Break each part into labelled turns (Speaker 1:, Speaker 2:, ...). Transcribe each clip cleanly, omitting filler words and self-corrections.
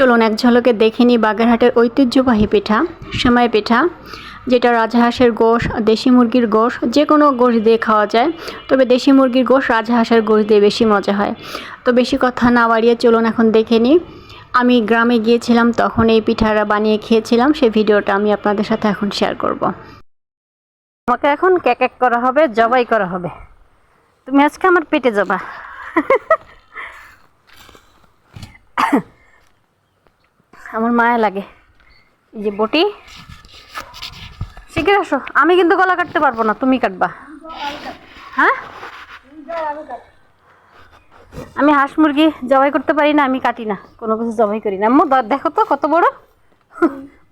Speaker 1: চলুন এক ঝলকে দেখে নিই বাগেরহাটের ঐতিহ্যবাহী পিঠা সেমাই পিঠা, যেটা রাজহাঁসের গোশ, দেশি মুরগির গোশ, যে কোনো গোশ দিয়ে খাওয়া যায়। তবে দেশি মুরগির গোশ রাজহাঁসের গোশ দিয়ে বেশি মজা হয়। তো বেশি কথা না বাড়িয়ে চলুন এখন দেখে নিই। আমি গ্রামে গিয়েছিলাম, তখন এই পিঠাটা বানিয়ে খেয়েছিলাম, সেই ভিডিওটা আমি আপনাদের সাথে এখন শেয়ার করব। আমাকে এখন কেক কেক করা হবে, জবাই করা হবে। তুমি আজকে আমার পেটে যাবা। আমার মায়া লাগে। এই যে বটি, শিখে আসো। আমি কিন্তু গলা কাটতে পারবো না, তুমি কাটবা। হ্যাঁ, আমি হাঁস মুরগি জবাই করতে পারি না, আমি কাটি না, কোনো কিছু জবাই করি না। আম্মু দেখো তো কত বড়,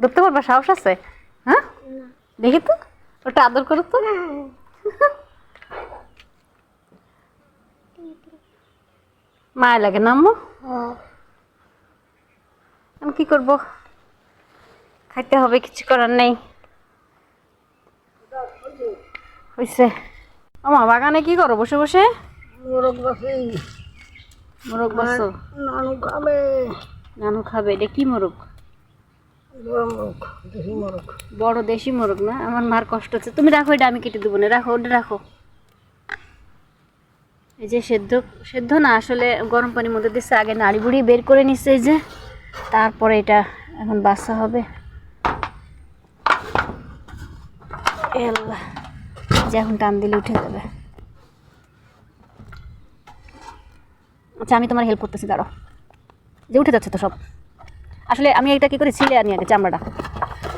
Speaker 1: ধরতে পারবা? সাহস আছে? হ্যাঁ, দেখি তো, ওটা আদর করো তো। মায়া লাগে না আম্মু? আমি কি করবো, খাইতে হবে, কিছু করার নেই। হয়েছে। আমার বাগানে কি করো বসে বসে?
Speaker 2: মোরগ বাসি।
Speaker 1: মোরগ বাসো?
Speaker 2: নানু খাবে।
Speaker 1: নানু খাবে? এটা কি মোরগ?
Speaker 2: বড় মোরগ, দেশি মোরগ।
Speaker 1: বড় দেশি মোরগ না? আমার মার কষ্ট হচ্ছে। তুমি রাখো, এটা আমি কেটে দেবো না, রাখো, ওটা রাখো। এই যে সেদ্ধ সেদ্ধ না, আসলে গরম পানির মধ্যে দিচ্ছে, আগে নাড়ি বুড়ি বের করে নিচ্ছে, এই যে তারপরে এটা এখন বাছা হবে। যে এখন টান দিলে উঠে যাবে। আচ্ছা, আমি তোমার হেল্প করতেছি, দাঁড়াও। যে উঠে যাচ্ছে তো সব। আসলে আমি এটা কি করে ছিলে আনি আগে চামড়াটা।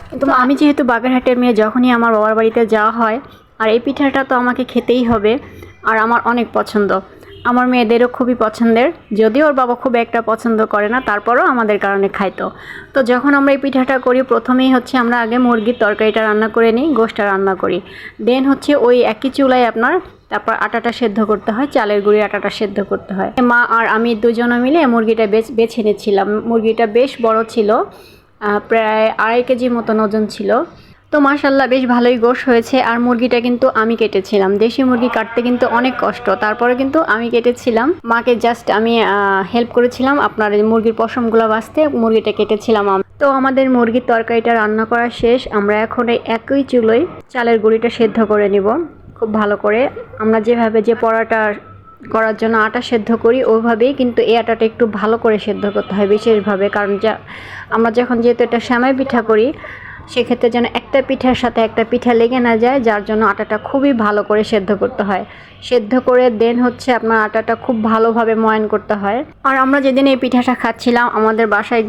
Speaker 1: কিন্তু আমি যেহেতু বাগেরহাটের মেয়ে, যখনই আমার বাবার বাড়িতে যাওয়া হয়, আর এই পিঠাটা তো আমাকে খেতেই হবে, আর আমার অনেক পছন্দ। আমার মেয়েদেরও খুবই পছন্দের, যদিও ওর বাবা খুব একটা পছন্দ করে না, তারপরও আমাদের কারণে খাইতো। তো যখন আমরা এই পিঠাটা করি, প্রথমেই হচ্ছে আমরা আগে মুরগির তরকারিটা রান্না করে নিই, গোশটা রান্না করি। দেন হচ্ছে ওই একই চুলায় তারপর আটাটা সেদ্ধ করতে হয়, চালের গুঁড়ির আটাটা সেদ্ধ করতে হয়। মা আর আমি দুজনে মিলে মুরগিটা বেছে নিচ্ছিলাম। মুরগিটা বেশ বড় ছিল, প্রায় 2.5 কেজি মতন ওজন ছিল। তো মাশাল্লাহ বেশ ভালোই গোশ হয়েছে। আর মুরগিটা কিন্তু আমি কেটেছিলাম। দেশি মুরগি কাটতে কিন্তু অনেক কষ্ট, তারপরে কিন্তু আমি কেটেছিলাম। মাকে জাস্ট আমি হেল্প করেছিলাম, আপনার মুরগির পশমগুলো বাছতে, মুরগিটা কেটেছিলাম আমি। তো আমাদের মুরগির তরকারিটা রান্না করা শেষ। আমরা এখন এই একই চুলোয় চালের গুঁড়িটা সেদ্ধ করে নিব খুব ভালো করে। আমরা যেভাবে যে পরোটা করার জন্য আটা সেদ্ধ করি, ওইভাবেই কিন্তু এই আটাটা একটু ভালো করে সেদ্ধ করতে হয় বিশেষভাবে, কারণ আমরা যখন যেহেতু এটা সেমাই পিঠা করি, সেক্ষেত্রে যেন একটা পিঠার সাথে একটা পিঠা লেগে না যায়, যার জন্য আটাটা খুবই ভালো করে সেদ্ধ করতে হয়। সেদ্ধ করে দেন হচ্ছে আপনার আটাটা খুব ভালোভাবে ময়ান করতে হয়। আর আমরা যেদিন এই পিঠাটা খাচ্ছিলাম, আমাদের বাসায়